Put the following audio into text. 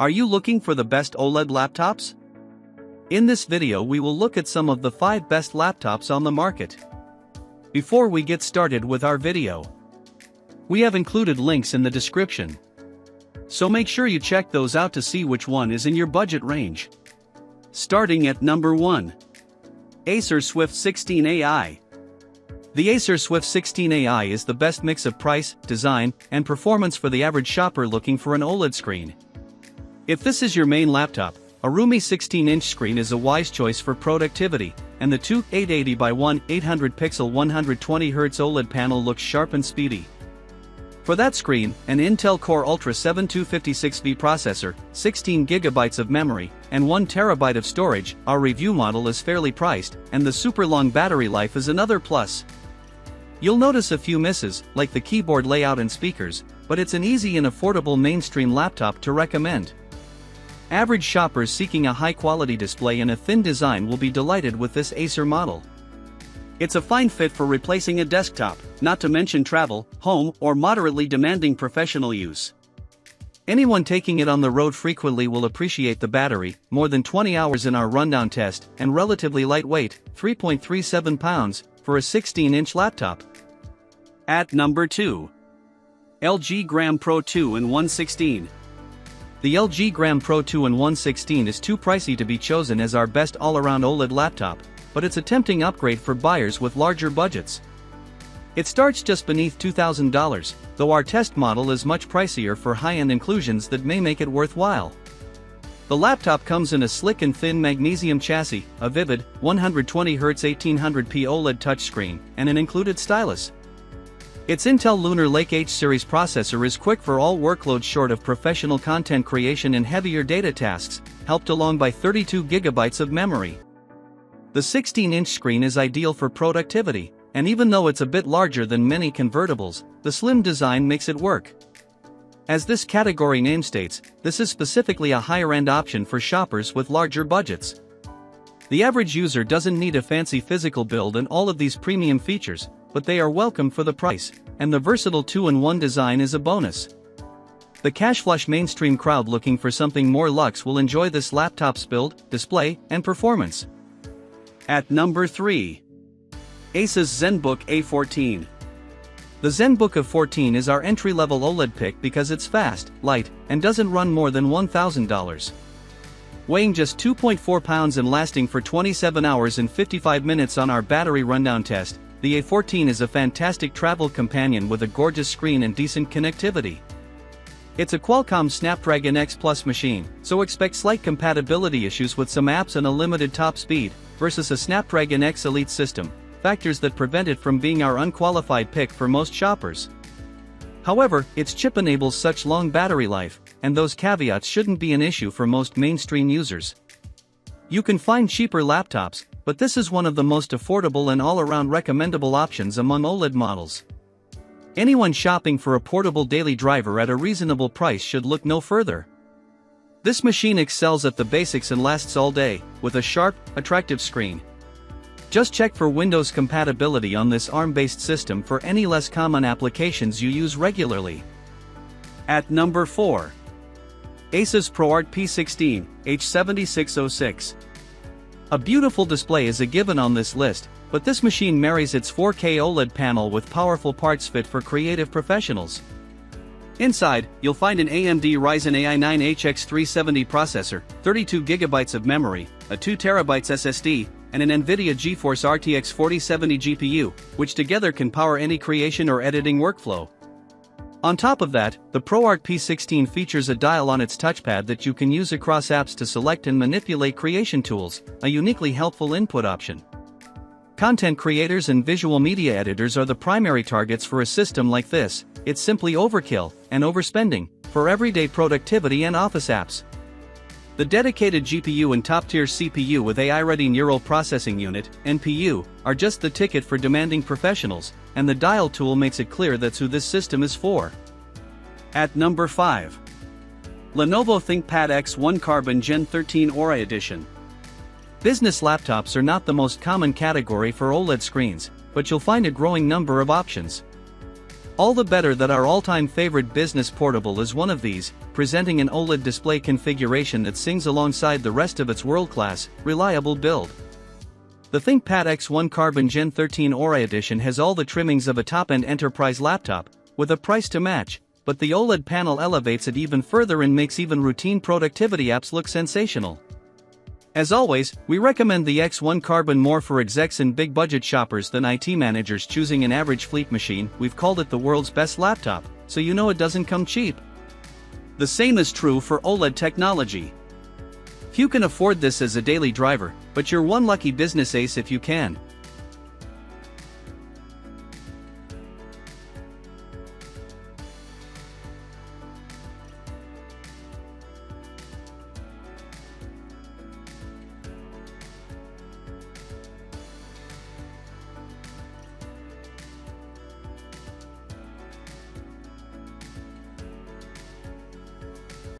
Are you looking for the best OLED laptops? In this video we will look at some of the 5 best laptops on the market. Before we get started with our video, we have included links in the description, so make sure you check those out to see which one is in your budget range. Starting at number 1. Acer Swift 16AI. The Acer Swift 16AI is the best mix of price, design, and performance for the average shopper looking for an OLED screen. If this is your main laptop, a roomy 16-inch screen is a wise choice for productivity, and the 880 by 800-pixel 120Hz OLED panel looks sharp and speedy. For that screen, an Intel Core Ultra 7256V processor, 16GB of memory, and 1TB of storage, our review model is fairly priced, and the super long battery life is another plus. You'll notice a few misses, like the keyboard layout and speakers, but it's an easy and affordable mainstream laptop to recommend. Average shoppers seeking a high-quality display and a thin design will be delighted with this Acer model. It's a fine fit for replacing a desktop, not to mention travel, home, or moderately demanding professional use. Anyone taking it on the road frequently will appreciate the battery, more than 20 hours in our rundown test, and relatively lightweight, 3.37 pounds, for a 16-inch laptop. At number 2. LG Gram Pro 2-in-1 The LG Gram Pro 2-in-1 is too pricey to be chosen as our best all-around OLED laptop, but it's a tempting upgrade for buyers with larger budgets. It starts just beneath $2,000, though our test model is much pricier for high-end inclusions that may make it worthwhile. The laptop comes in a slick and thin magnesium chassis, a vivid, 120Hz 1800p OLED touchscreen, and an included stylus. Its Intel Lunar Lake H series processor is quick for all workloads short of professional content creation and heavier data tasks, helped along by 32GB of memory. The 16-inch screen is ideal for productivity, and even though it's a bit larger than many convertibles, the slim design makes it work. As this category name states, this is specifically a higher-end option for shoppers with larger budgets. The average user doesn't need a fancy physical build and all of these premium features, but they are welcome for the price, and the versatile 2-in-1 design is a bonus. The cash-flush mainstream crowd looking for something more luxe will enjoy this laptop's build, display, and performance. At number 3. Asus Zenbook A14. The Zenbook A14 is our entry-level OLED pick because it's fast, light, and doesn't run more than $1,000. Weighing just 2.4 pounds and lasting for 27 hours and 55 minutes on our battery rundown test, the A14 is a fantastic travel companion with a gorgeous screen and decent connectivity. It's a Qualcomm Snapdragon X Plus machine, so expect slight compatibility issues with some apps and a limited top speed, versus a Snapdragon X Elite system, factors that prevent it from being our unqualified pick for most shoppers. However, its chip enables such long battery life, and those caveats shouldn't be an issue for most mainstream users. You can find cheaper laptops, but this is one of the most affordable and all-around recommendable options among OLED models. Anyone shopping for a portable daily driver at a reasonable price should look no further. This machine excels at the basics and lasts all day, with a sharp, attractive screen. Just check for Windows compatibility on this ARM-based system for any less common applications you use regularly. At number 4. Asus ProArt P16 H7606. A beautiful display is a given on this list, but this machine marries its 4K OLED panel with powerful parts fit for creative professionals. Inside, you'll find an AMD Ryzen AI 9 HX370 processor, 32GB of memory, a 2TB SSD, and an NVIDIA GeForce RTX 4070 GPU, which together can power any creation or editing workflow. On top of that, the ProArt P16 features a dial on its touchpad that you can use across apps to select and manipulate creation tools, a uniquely helpful input option. Content creators and visual media editors are the primary targets for a system like this. It's simply overkill, and overspending, for everyday productivity and office apps. The dedicated GPU and top-tier CPU with AI-ready Neural Processing Unit, NPU, are just the ticket for demanding professionals, and the dial tool makes it clear that's who this system is for. At number 5. Lenovo ThinkPad X1 Carbon Gen 13 Aura Edition. Business laptops are not the most common category for OLED screens, but you'll find a growing number of options. All the better that our all-time favorite business portable is one of these, presenting an OLED display configuration that sings alongside the rest of its world-class, reliable build. The ThinkPad X1 Carbon Gen 13 Aura Edition has all the trimmings of a top-end enterprise laptop, with a price to match, but the OLED panel elevates it even further and makes even routine productivity apps look sensational. As always, we recommend the X1 Carbon more for execs and big-budget shoppers than IT managers choosing an average fleet machine. We've called it the world's best laptop, so you know it doesn't come cheap. The same is true for OLED technology. Few can afford this as a daily driver, but you're one lucky business ace if you can.